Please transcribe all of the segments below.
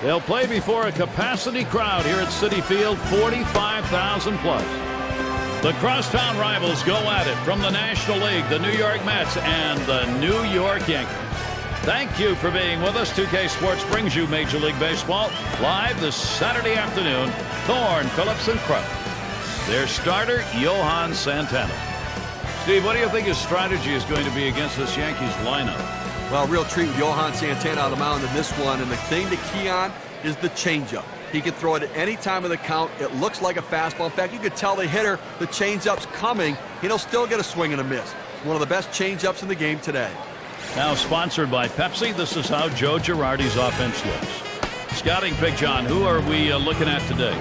They'll play before a capacity crowd here at Citi Field, 45,000 plus. The crosstown rivals go at it from the National League, the New York Mets and the New York Yankees. Thank you for being with us. 2K Sports brings you Major League Baseball live this Saturday afternoon. Thorne, Phillips, and Crow. Their starter, Johan Santana. Steve, what do you think his strategy is going to be against this Yankees lineup? Well, real treat with Johan Santana on the mound in this one, and the thing to key on is the changeup. He can throw it at any time of the count. It looks like a fastball. In fact, you could tell the hitter the changeup's coming, and he'll still get a swing and a miss. One of the best changeups in the game today. Now sponsored by Pepsi, this is how Joe Girardi's offense looks. Scouting pick, John, who are we looking at today?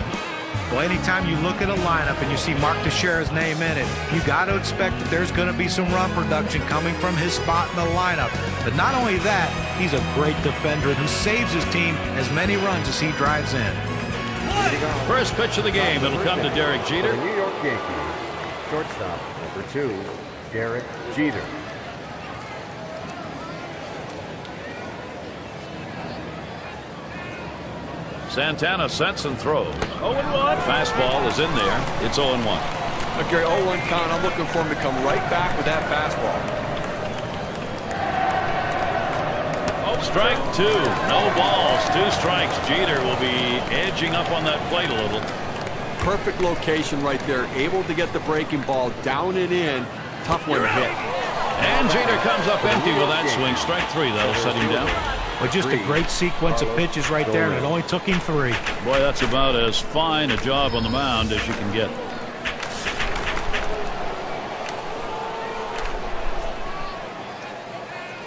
Well, anytime you look at a lineup and you see Mark Teixeira's name in it, you got to expect that there's going to be some run production coming from his spot in the lineup. But not only that, he's a great defender who saves his team as many runs as he drives in. First pitch of the game, it'll come to Derek Jeter. For the New York Yankees, shortstop number 2, Derek Jeter. Santana sets and throws. 0-1. Fastball is in there. It's 0-1. Okay, 0-1 count. I'm looking for him to come right back with that fastball. Strike 2. No balls. 2 strikes. Jeter will be edging up on that plate a little. Perfect location right there. Able to get the breaking ball down and in. Tough one to hit. And Jeter comes up empty with that swing. Strike 3. That'll set him down. Well, just a great sequence of pitches right there, and it only took him 3. Boy, that's about as fine a job on the mound as you can get.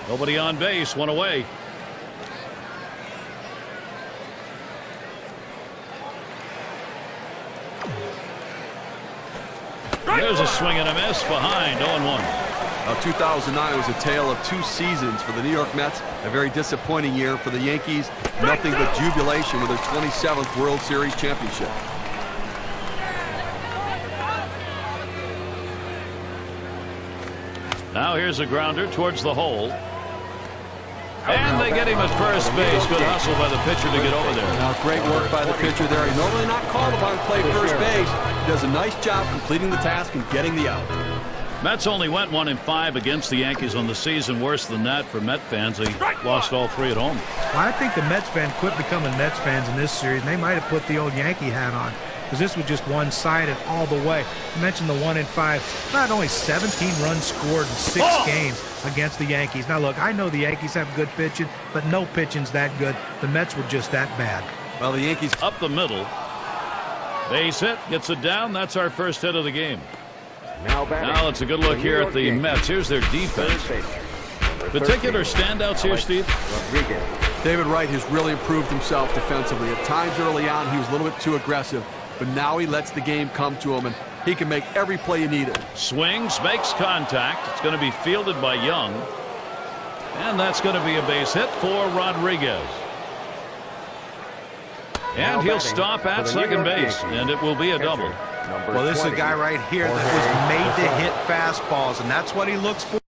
Nobody on base, 1 away. There's a swing and a miss behind, 0-1. 2009 was a tale of 2 seasons for the New York Mets. A very disappointing year for the Yankees. Nothing but jubilation with their 27th World Series championship. Now here's a grounder towards the hole. And they get him at first base. Good hustle by the pitcher to get over there. Now, great work by the pitcher there. He's normally not called upon to play first base. He does a nice job completing the task and getting the out. Mets only went 1-5 against the Yankees on the season. Worse than that for Met fans. They lost all 3 at home. Well, I think the Mets fans quit becoming Mets fans in this series, and they might have put the old Yankee hat on, because this was just one-sided all the way. You mentioned the 1-5. Not only 17 runs scored in 6 games against the Yankees. Now, look, I know the Yankees have good pitching, but no pitching's that good. The Mets were just that bad. Well, the Yankees up the middle. Base hit, gets it down. That's our first hit of the game. Now it's a good look here at the Mets. Here's their defense. Particular standouts here, Steve? David Wright has really improved himself defensively. At times early on, he was a little bit too aggressive, but now he lets the game come to him, and he can make every play you need it. Swings, makes contact. It's going to be fielded by Young. And that's going to be a base hit for Rodriguez. And he'll stop at second base, and it will be a double. Well, this is a guy right here that was made to hit fastballs, and that's what he looks for.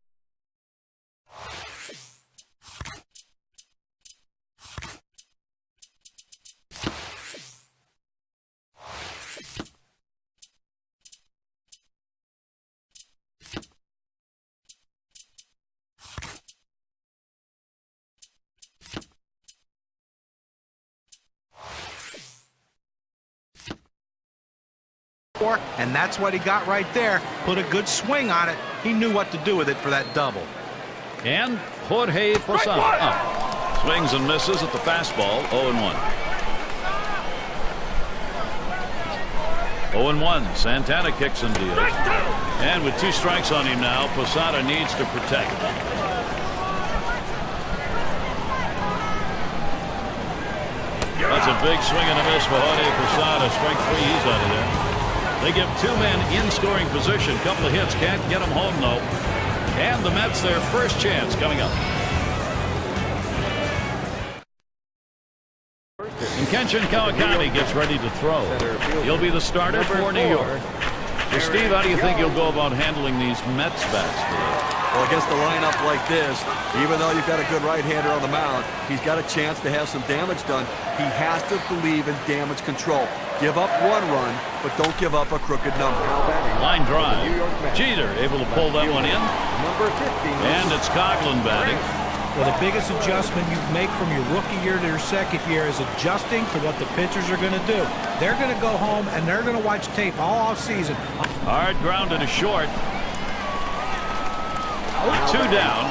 And that's what he got right there. Put a good swing on it. He knew what to do with it for that double. And Jorge Posada up. Swings and misses at the fastball. 0-1. 0-1. Santana kicks and deals. And with 2 strikes on him now, Posada needs to protect. That's a big swing and a miss for Jorge Posada. Strike 3, he's out of there. They give 2 men in scoring position. Couple of hits, can't get them home though. And the Mets their first chance coming up. And Kenshin Kawakami gets ready to throw. He'll be the starter for New York. Well, Steve, how do you think he'll go about handling these Mets bats today? Well, against a lineup like this, even though you've got a good right-hander on the mound, he's got a chance to have some damage done. He has to believe in damage control. Give up one run, but don't give up a crooked number. Line drive. Jeter able to pull that one in. Number 50. And it's Coughlin batting. Well, the biggest adjustment you make from your rookie year to your second year is adjusting to what the pitchers are going to do. They're going to go home and they're going to watch tape all offseason. Hard grounded to short. 2 down.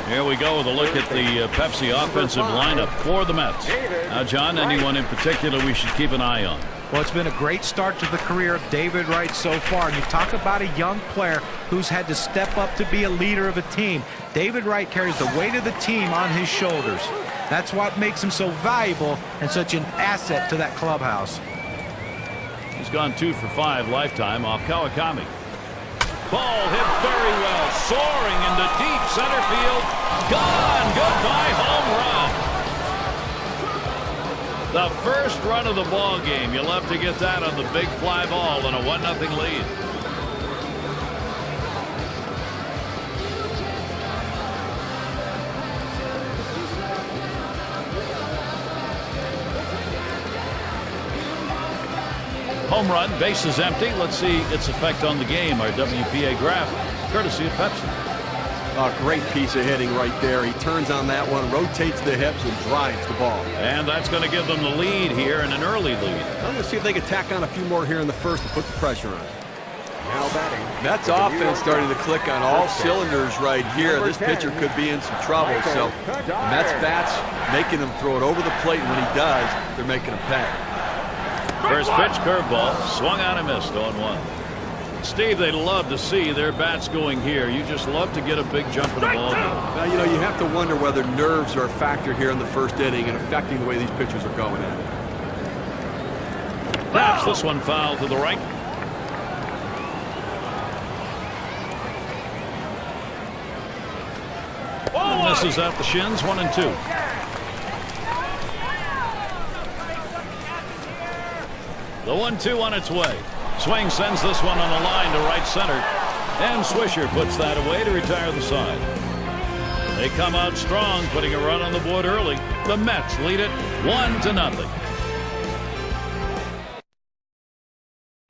Here we go with a look at the Pepsi offensive lineup for the Mets. Now, John, anyone in particular we should keep an eye on? Well, it's been a great start to the career of David Wright so far. And you talk about a young player who's had to step up to be a leader of a team. David Wright carries the weight of the team on his shoulders. That's what makes him so valuable and such an asset to that clubhouse. He's gone 2 for 5 lifetime off Kawakami. Ball hit very well, soaring into deep center field. Gone. Goodbye home run. The first run of the ball game. You'll have to get that on the big fly ball and a 1-0 lead. Home run, bases empty. Let's see its effect on the game. Our WPA graph, courtesy of Pepsi. A great piece of hitting right there. He turns on that one, rotates the hips, and drives the ball. And that's going to give them the lead here, and an early lead. I'm going to see if they can tack on a few more here in the first and put the pressure on. Now batting. Mets offense starting to click on all cylinders right here. This pitcher could be in some trouble. So the Mets bats making him throw it over the plate, and when he does, they're making him pay. First pitch, curveball, swung on and missed, 0-1. Steve, they love to see their bats going here. You just love to get a big jump in the ball game. Now, you know, you have to wonder whether nerves are a factor here in the first inning and affecting the way these pitchers are going at it. Taps this one foul to the right. And misses at the shins, 1-2. The 1-2 on its way. Swing sends this one on the line to right center. And Swisher puts that away to retire the side. They come out strong, putting a run on the board early. The Mets lead it 1-0.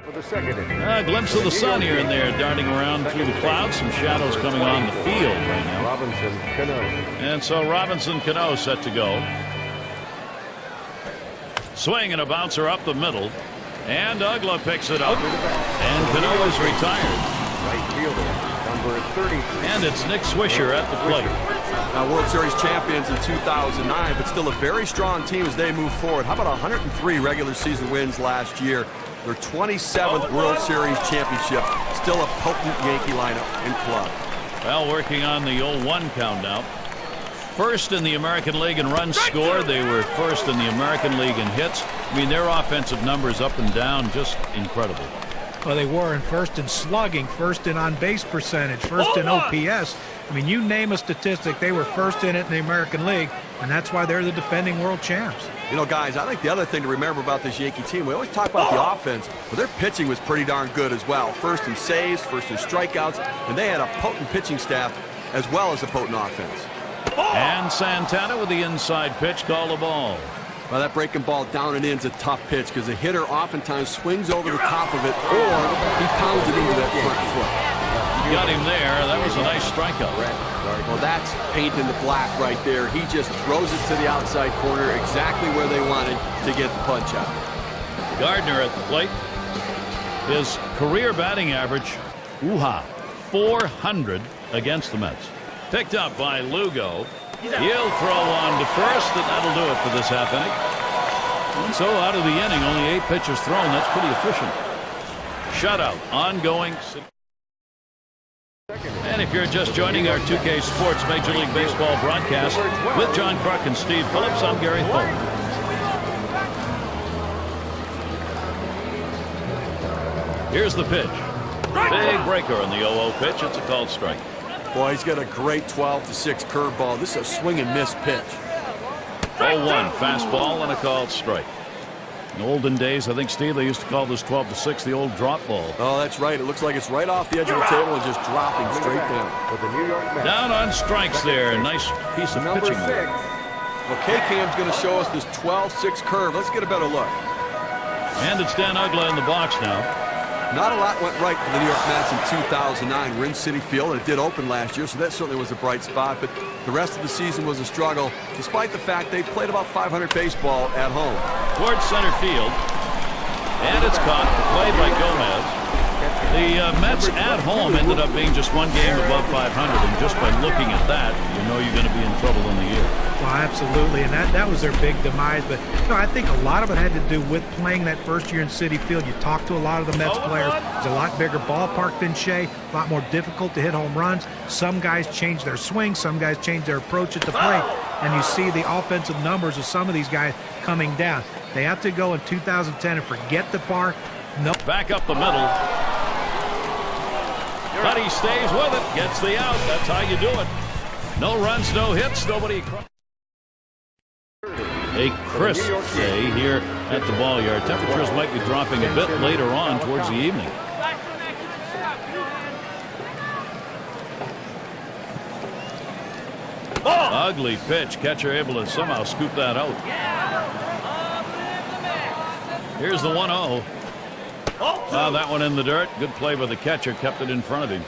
For the second inning. A glimpse of the sun here and there, darting around through the clouds. Some shadows coming on the field right now. Robinson Cano. And so Robinson Cano set to go. Swing and a bouncer up the middle. And Ugla picks it up. And Cano is retired. Right fielder, number 30. And it's Nick Swisher at the plate. World Series champions in 2009, but still a very strong team as they move forward. How about 103 regular season wins last year? Their 27th World Series championship. Still a potent Yankee lineup in club. Well, working on the 0-1 count now. First in the American League in runs scored. They were first in the American League in hits. I mean, their offensive numbers up and down, just incredible. Well, they were in first in slugging, first in on-base percentage, first in OPS. I mean, you name a statistic, they were first in it in the American League, and that's why they're the defending world champs. You know, guys, I think the other thing to remember about this Yankee team, we always talk about the offense, but their pitching was pretty darn good as well. First in saves, first in strikeouts, and they had a potent pitching staff as well as a potent offense. And Santana with the inside pitch, called a ball. Well, that breaking ball down and in is a tough pitch because the hitter oftentimes swings over the top of it or he pounds it into that front foot. Got him there. That was a nice strikeout. Well, that's painting the black right there. He just throws it to the outside corner exactly where they wanted to get the punch out. Gardner at the plate. His career batting average, 400 against the Mets. Picked up by Lugo. He'll throw on to first, and that'll do it for this half inning. And so out of the inning, only 8 pitches thrown. That's pretty efficient. Shutout, ongoing. And if you're just joining our 2K Sports Major League Baseball broadcast with John Kruk and Steve Phillips, I'm Gary Thorne. Here's the pitch. Big breaker on the 0-0 pitch. It's a called strike. Boy, he's got a great 12-6 curveball. This is a swing and miss pitch. 0-1 fastball and a called strike. In olden days, I think, Steve, they used to call this 12-6 the old drop ball. Oh, that's right. It looks like it's right off the edge of the table and just dropping straight down. For the New York Mets. Down on strikes there. Nice piece of Number pitching. 6. Well, K-Cam's going to show us this 12-6 curve. Let's get a better look. And it's Dan Uggla in the box now. Not a lot went right for the New York Mets in 2009. We're in Citi Field, and it did open last year, so that certainly was a bright spot. But the rest of the season was a struggle, despite the fact they played about 500 baseball at home. Towards center field. And it's caught. Played by Gomez. The Mets at home ended up being just one game above 500, and just by looking at that, you know you're going to be in trouble in the year. Well, absolutely, and that was their big demise. But I think a lot of it had to do with playing that first year in Citi Field. You talk to a lot of the Mets players. It's a lot bigger ballpark than Shea, a lot more difficult to hit home runs. Some guys change their swing, some guys change their approach at the plate, and you see the offensive numbers of some of these guys coming down. They have to go in 2010 and forget the par. No. Back up the middle. But he stays with it, gets the out. That's how you do it. No runs, no hits, nobody. A crisp day here at the ball yard. Temperatures might be dropping a bit later on towards the evening. Ugly pitch. Catcher able to somehow scoop that out. Here's the 1-0. That one in the dirt. Good play by the catcher. Kept it in front of him.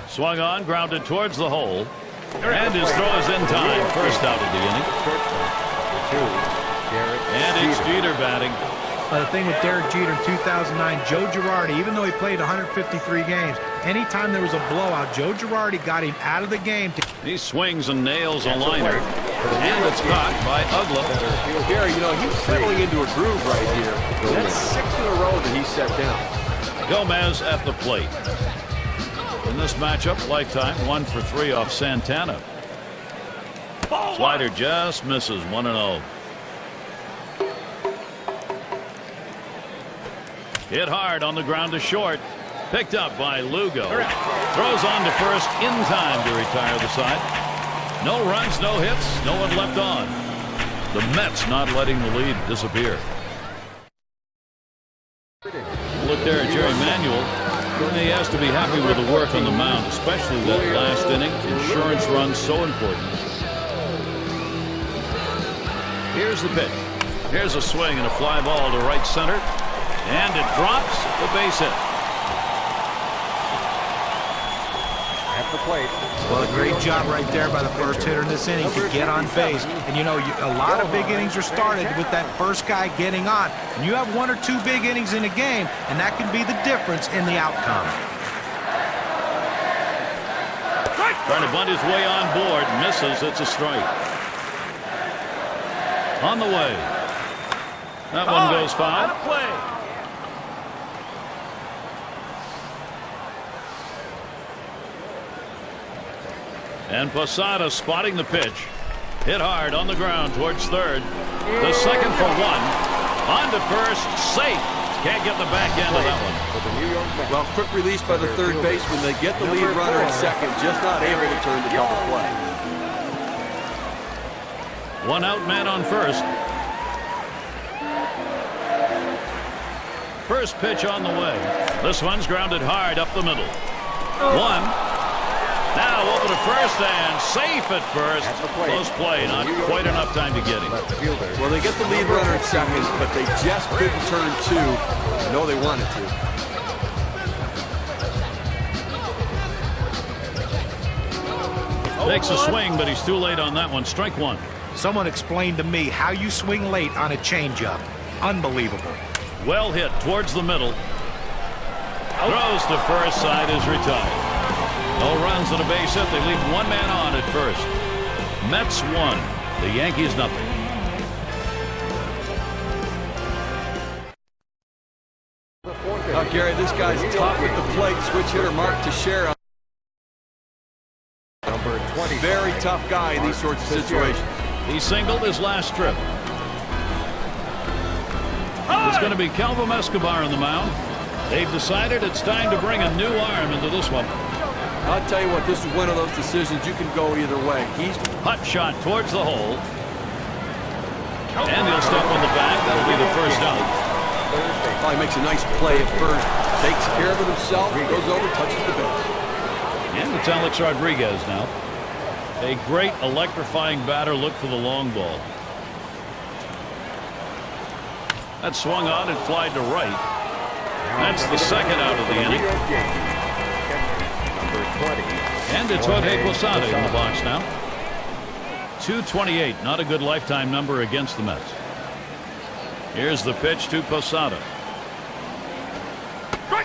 Swung on, grounded towards the hole. And his throw is in time. First out of the inning. And it's Jeter batting. The thing with Derek Jeter in 2009, Joe Girardi, even though he played 153 games, anytime there was a blowout, Joe Girardi got him out of the game. He swings and nails a liner. And it's caught by Uggla. Gary, you know, he's settling into a groove right here. That's 6 in a row that he set down. Gomez at the plate. In this matchup, lifetime 1 for 3 off Santana. Slider just misses. 1-0. Hit hard on the ground to short. Picked up by Lugo. Throws on to first in time to retire the side. No runs, no hits, no one left on. The Mets not letting the lead disappear. Look there at Jerry Manuel. He has to be happy with the work on the mound, especially that last inning. Insurance run so important. Here's the pitch. Here's a swing and a fly ball to right center. And it drops the base hit. At the plate. Well, a great job right there by the first hitter in this inning to get on base. And you know, a lot of big innings are started with that first guy getting on. And you have 1 or 2 big innings in a game, and that can be the difference in the outcome. Trying to bunt his way on board. Misses. It's a strike. On the way. That one goes foul. And Posada spotting the pitch. Hit hard on the ground towards third. The second for 1. On to first. Safe. Can't get the back end of that one. Well, quick release by the third baseman. They get the lead runner at second. Just not able to turn the double play. 1 out, man on first. First pitch on the way. This one's grounded hard up the middle. 1. Now over to first and safe at first. Close play. Not quite enough time to get him. Well, they get the lead runner at second, but they just couldn't turn 2. I know they wanted to. Makes a swing, but he's too late on that one. Strike 1. Someone explained to me how you swing late on a changeup. Unbelievable. Well hit towards the middle. Throws to first. Side is retired. No runs and a base hit. They leave 1 man on at first. Mets 1. The Yankees nothing. Now, Gary, this guy's tough at the plate. Switch hitter Mark Teixeira. Number 20. Very tough guy in these sorts of situations. He singled his last trip. It's going to be Calvin Escobar on the mound. They've decided it's time to bring a new arm into this one. I'll tell you what, this is one of those decisions you can go either way. He's hot shot towards the hole. And he'll step on the back. That'll be the first out. Probably makes a nice play at first. Takes care of it himself. Goes over, touches the base. And it's Alex Rodriguez now. A great electrifying batter. Look for the long ball. That swung on and flied to right. That's the second out of the inning. And it's Jorge Posada in the box now. 228, not a good lifetime number against the Mets. Here's the pitch to Posada.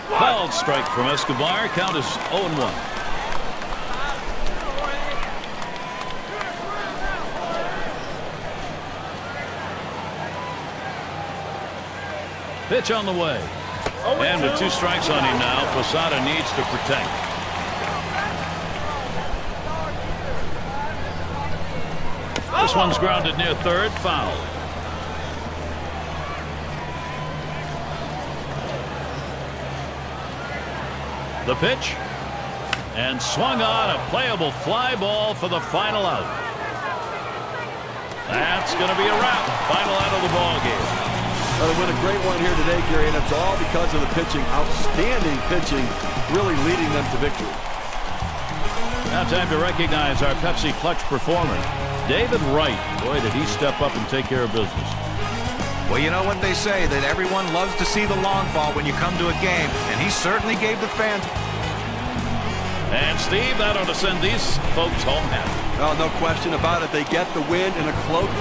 Fouled strike from Escobar. Count is 0-1. Pitch on the way. And with 2 strikes on him now, Posada needs to protect. This one's grounded near third, foul. The pitch. And swung on, a playable fly ball for the final out. That's going to be a wrap. Final out of the ball game. Well, they win a great one here today, Gary, and it's all because of the pitching. Outstanding pitching, really leading them to victory. Now time to recognize our Pepsi Clutch performer, David Wright. Boy, did he step up and take care of business. Well, you know what they say, that everyone loves to see the long ball when you come to a game, and he certainly gave the fans. And Steve, that ought to send these folks home happy. Well, no question about it. They get the win in a close